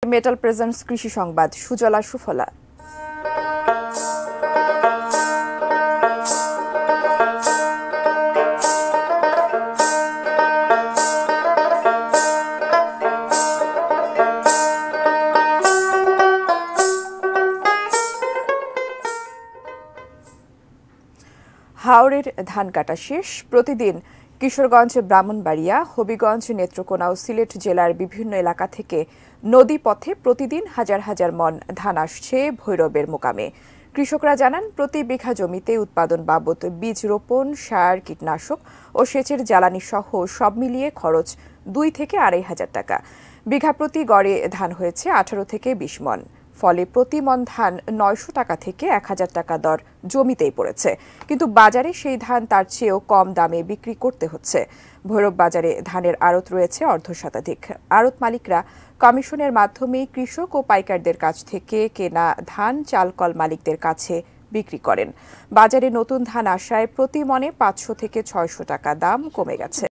Metal presents কৃষি সংবাদ সুজলা সুফলা। হাওরের ধান কাটা শেষ। প্রতিদিন কিশোরগঞ্জ, ব্রাহ্মণবাড়িয়া, হবিগঞ্জ, নেত্রকোনা ও সিলেট জেলার বিভিন্ন এলাকা থেকে নদী পথে প্রতিদিন হাজার হাজার মন ধান আসছে ভৈরবের মোকামে। কৃষকরা জানান, প্রতি বিঘা জমিতে উৎপাদন বাবদ বীজ রোপণ, সার, কীটনাশক ও সেচের জ্বালানি সহ সব মিলিয়ে খরচ 2 থেকে 2,500 টাকা। বিঘা প্রতি গড়ে ধান হয়েছে 18 থেকে 20 মন। ফলে প্রতি মন ধান 900 টাকা থেকে 1000 টাকা দর জমিতেই পড়েছে, কিন্তু বাজারে সেই ধান তার চেয়েও কম দামে বিক্রি করতে হচ্ছে। ভৈরব বাজারে ধানের আড়ত রয়েছে 1/2 আড়ত মালিকরা কমিশনের মাধ্যমে কৃষক ও পাইকারদের কাছ থেকে কেনা ধান চালকল মালিকদের কাছে বিক্রি করেন। বাজারে নতুন ধান আসায় প্রতি মনে 500 থেকে 600 টাকা দাম কমে গেছে।